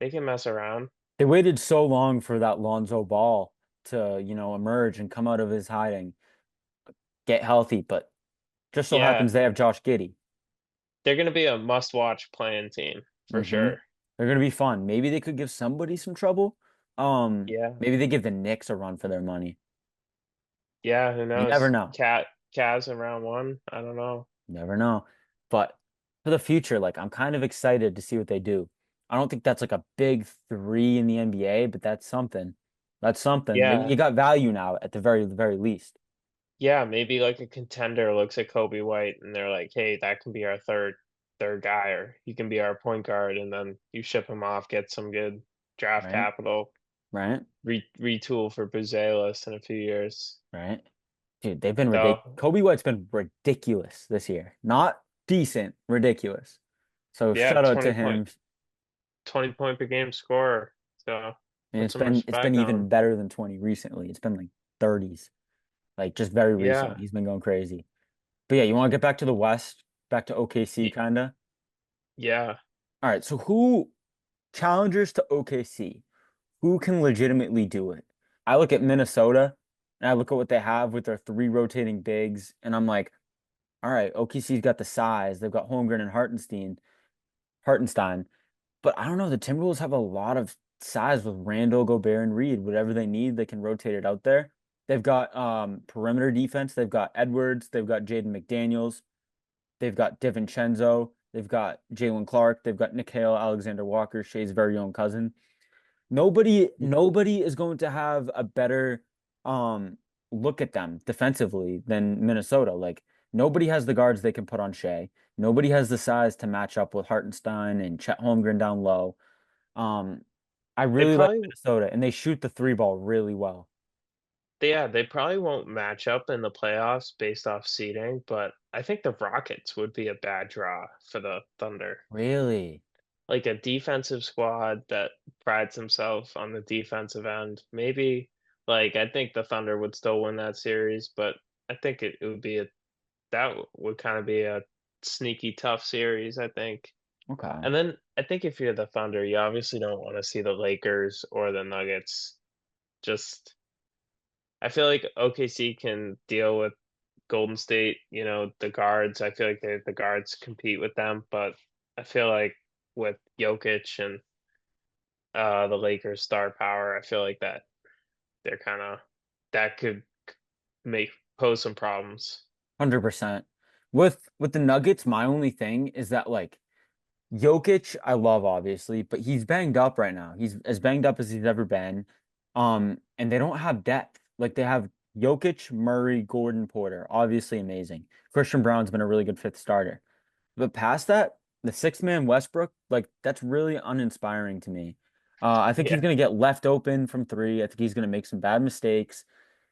mess around. They waited so long for that Lonzo Ball to, emerge and come out of his hiding, get healthy, but just so Yeah, happens they have Josh Giddey. they're gonna be a must-watch playing team for hmm sure. They're gonna be fun. Maybe they could give somebody some trouble. Yeah, Maybe they give the Knicks a run for their money. yeah, who You never knows? know. Cavs in round one. I don't know. You never know. But for the future, like I'm kind of excited to see what they do. I don't think that's like a big three in the NBA, but that's something. That's something. You Yeah, got value now at the very least, yeah, maybe like a contender looks at Kobe White and they're like, "Hey, that can be our third guy, or he can be our point guard," and then you ship him off, get some good draft right? capital, Right? retool for Buzelis in a few years. Right? Dude, they've been ridiculous. So Kobe White's been ridiculous this year. Not decent, ridiculous. So yeah, shout out to him. 20 point per game scorer. So And put it's some been respect on even him. better than 20 recently. It's been like 30s, like just very recent. Yeah, He's been going crazy. But yeah, you want to get back to the West, back to OKC y- kind of. yeah. All right, so who challengers to OKC? Who can legitimately do it? I look at Minnesota and I look at what they have with their three rotating bigs, and I'm like, all right, OKC's got the size. They've got Holmgren and Hartenstein. But I don't know. The Timberwolves have a lot of size with Randall, Gobert, and Reed. Whatever they need, they can rotate it out there. They've got perimeter defense. They've got Edwards. They've got Jaden McDaniels. They've got DiVincenzo. They've got Jalen Clark. They've got Nickeil Alexander Walker, Shea's very own cousin. Nobody is going to have a better look at them defensively than Minnesota. Like nobody has the guards they can put on Shea. Nobody has the size to match up with Hartenstein and Chet Holmgren down low. Um, I They really like probably Minnesota, and they shoot the three ball really well. they probably won't match up in the playoffs based off seeding, but I think the Rockets would be a bad draw for the Thunder. Really? Like a defensive squad that prides himself on the defensive end. Maybe like I think the Thunder would still win that series, but I think it would be a that would kind of be a sneaky tough series, I think. Okay. And then I think if you're the Thunder, you obviously don't want to see the Lakers or the Nuggets. Just I feel like OKC can deal with Golden State, the guards. I feel like the guards compete with them, but I feel like with Jokic and the Lakers star power, I feel like that they're kind of that could make pose some problems. 100%. With the Nuggets, my only thing is that like Jokic, I love obviously, but he's banged up right now. He's as banged up as he's ever been. And they don't have depth. Like they have Jokic, Murray, Gordon, Porter. Obviously amazing. Christian Brown's been a really good fifth starter. But past that, the sixth man Westbrook, like that's really uninspiring to me. I think Yeah, he's gonna get left open from three. I think he's gonna make some bad mistakes.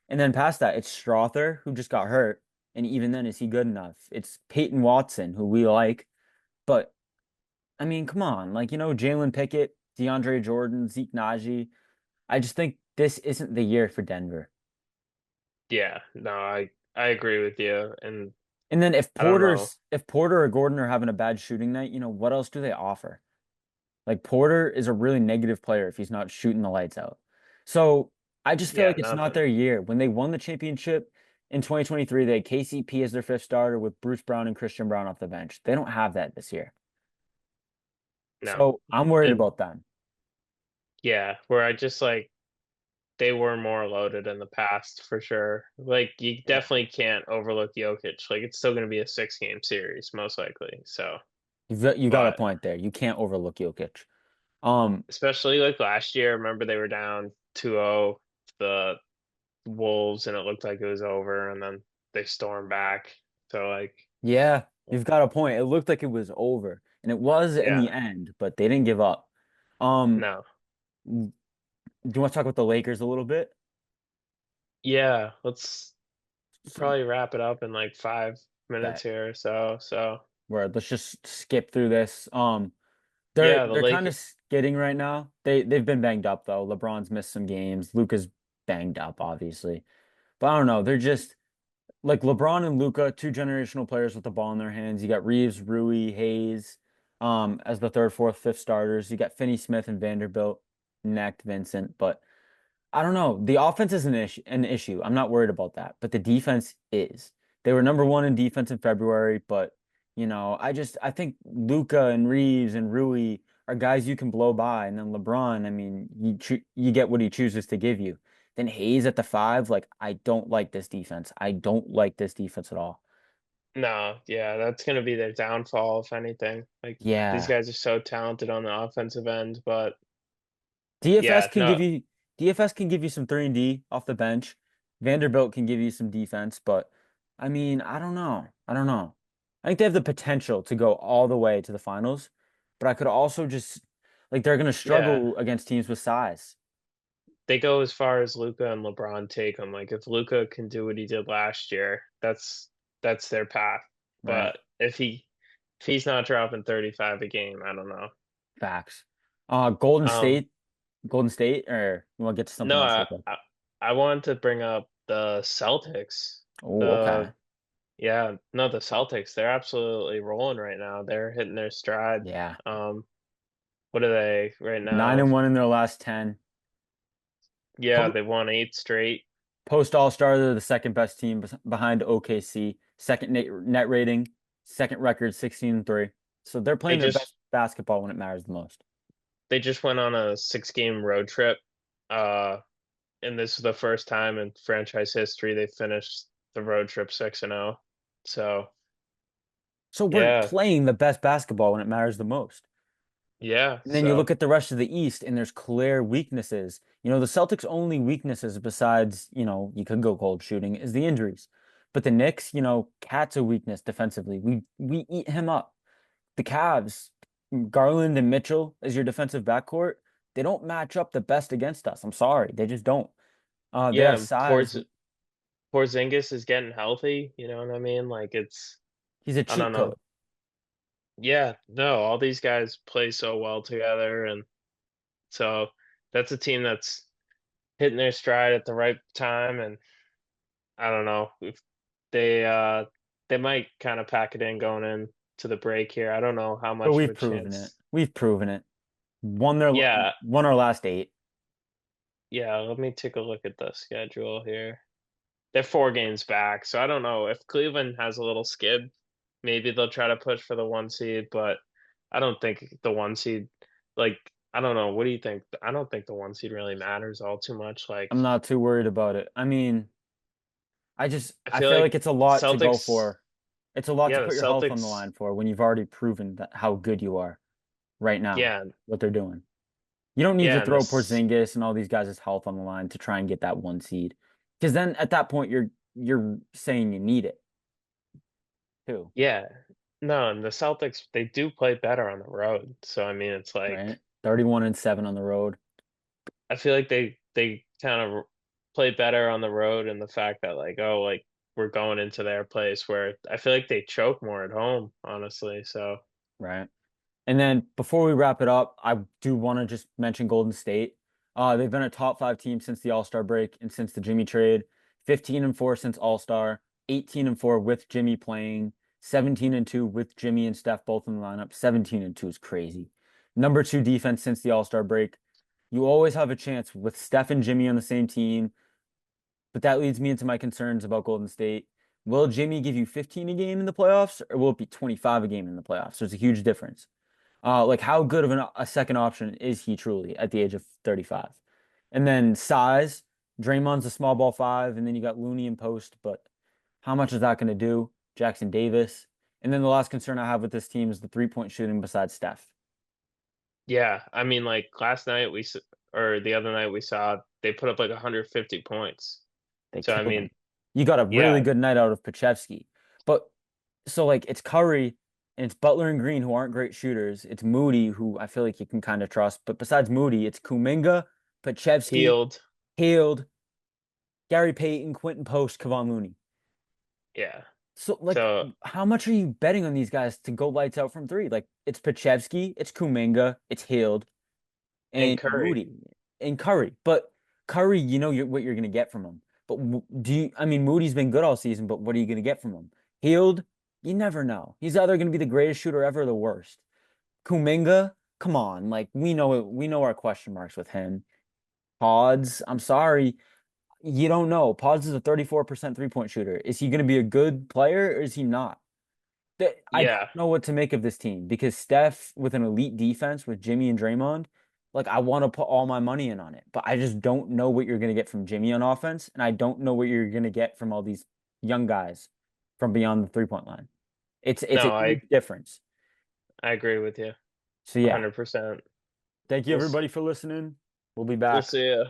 And then past that, it's Strother who just got hurt. And even then, is he good enough? It's Peyton Watson, who we like. But I mean, come on. Like, Jalen Pickett, DeAndre Jordan, Zeke Naji. I just think this isn't the year for Denver. yeah. No, I agree with you, and And then if I don't know. Porter or Gordon are having a bad shooting night, what else do they offer? Like Porter is a really negative player if he's not shooting the lights out. So I just feel Yeah, like it's not nothing. their year. When they won the championship in 2023, they had KCP as their fifth starter with Bruce Brown and Christian Brown off the bench. They don't have that this year. No, So I'm worried and about them. yeah, where I just like they were more loaded in the past for sure. Like you Yeah. definitely can't overlook Jokic. Like it's still going to be a 6 game series most likely. So, You got a but point there. You can't overlook Jokic. Um, especially like last year, remember they were down 2-0 the Wolves and it looked like it was over and then they stormed back. So like yeah, you've got a point. It looked like it was over, and it was in the yeah, end, but they didn't give up. Um, no. do you want to talk about the Lakers a little bit? Yeah, let's probably wrap it up in like 5 minutes Bet. here or so. So Where let's just skip through this. They're yeah, the they're kind Lake of skidding right now. They've been banged up though. LeBron's missed some games. Luka's banged up, obviously. But I don't know. They're just like LeBron and Luka, two generational players with the ball in their hands. You got Reeves, Rui, Hayes, as the third, fourth, fifth starters. You got Finney Smith and Vanderbilt, Necht, Vincent. But I don't know. The offense is an issue. I'm not worried about that, but the defense is. They were number one in defense in February, but I think Luca and Reeves and Rui are guys you can blow by, and then LeBron, I mean, you get what he chooses to give you. Then Hayes at the five, like I don't like this defense. I don't like this defense at all. no, yeah, that's gonna be their downfall if anything. Like these Yeah. guys are so talented on the offensive end, but DFS yeah, can give no, you DFS can give you some 3 and D off the bench. Vanderbilt can give you some defense, but I mean, I don't know. I don't know. I think they have the potential to go all the way to the finals, but I could also just like they're going to yeah, struggle against teams with size, they go as far as Luca and LeBron take them. Like if Luca can do what he did last year, that's their path. right? But if he's not dropping 35 a game, I don't know. Facts. Golden Um, State, Golden State, or you want to get to something no, else real quick? I wanted to bring up the Celtics. Oh, okay. The Yeah, no, the Celtics, they're absolutely rolling right now. They're hitting their stride. Yeah. Um, what are they right Nine now? and one in their last 10. Yeah, they won 8 straight. Post All-Star, they're the second best team behind OKC. Second net rating, second record 16-3. So they're They playing their best just basketball when it matters the most. they just went on a 6 game road trip. Uh, and this is the first time in franchise history they finished the road trip 6-0. So, So we're yeah. playing the best basketball when it matters the most. Yeah, And then you so look at the rest of the East and there's clear weaknesses. The Celtics' only weaknesses besides, you could go cold shooting is the injuries. But the Knicks, Cat's a weakness defensively. We eat him up. The Cavs, Garland and Mitchell as your defensive backcourt, they don't match up the best against us. I'm sorry, they just don't. They yeah, have size. Porzingis is getting healthy, you know what I mean? Like it's He's a I cheat don't know. code. Yeah, no, all these guys play so well together, and so that's a team that's hitting their stride at the right time. And I don't know if they they might kind of pack it in going in to the break here. I don't know how But much of we've a proven it. chance. We've proven it. Yeah, Won our last 8. yeah. Let me take a look at the schedule here. They're 4 games back, so I don't know if Cleveland has a little skid. Maybe they'll try to push for the 1 seed, but I don't think the 1 seed, like, I don't know. What do you think? I don't think the 1 seed really matters all too much. Like, I'm not too worried about it. I mean, I I feel feel like like it's a lot to go Celtics, for. It's a lot yeah, to the put your health on the Celtics, line for when you've already proven how good you are right now, yeah, what they're doing. You don't need to yeah, and throw this, Porzingis and all these guys' health on the line to try and get that 1 seed. Because then at that point you're saying you need it too, Yeah. No, and the Celtics, they do play better on the road. So I mean, it's right? like 31-7 on the road, I feel like they kind of play better on the road, and the fact that like, oh, like we're going into their place, where I feel like they choke more at home, honestly. So right? And then before we wrap it up, I do want to just mention Golden State. They've been a top five team since the All-Star break and since the Jimmy trade. 15-4 since All-Star, 18-4 with Jimmy playing, 17-2 with Jimmy and Steph both in the lineup. 17-2 is crazy. Number two defense since the All-Star break. You always have a chance with Steph and Jimmy on the same team, but that leads me into my concerns about Golden State. Will Jimmy give you 15 a game in the playoffs, or will it be 25 a game in the playoffs? There's a huge difference. Like how good of a second option is he truly at the age of 35? And then size, Draymond's a small ball five, and then you got Looney in post, but how much is that going to do? Jackson Davis. And then the last concern I have with this team is the three-point shooting besides Steph. yeah, I mean, like last night or the other night we saw they put up like 150 points. They So I killed him. mean, You got a really yeah, good night out of Pachevsky. But so like it's Curry and it's Butler and Green who aren't great shooters. It's Moody who I feel like you can kind of trust. But besides Moody, it's Kuminga, Pachevsky, healed. Hield, Gary Payton, Quentin Post, Kevon Looney. Yeah. So like So how much are you betting on these guys to go lights out from three? Like it's Pachevsky, it's Kuminga, it's Hield, and and Curry, Moody and Curry. But Curry, you know what you're going to get from him. But do you, I mean, Moody's been good all season, but what are you going to get from him? Hield, you never know. He's either going to be the greatest shooter ever or the worst. Kuminga, come on. Like we know it, we know our question marks with him. Pods, I'm sorry. You don't know. Pods is a 34% three-point shooter. Is he going to be a good player or is he not? I don't yeah. know what to make of this team because Steph with an elite defense with Jimmy and Draymond, like I want to put all my money in on it, but I just don't know what you're going to get from Jimmy on offense, and I don't know what you're going to get from all these young guys from beyond the three-point line. It's a No, huge difference. I agree with you So yeah, 100%. thank you We'll everybody for listening. We'll be we'll back. see ya.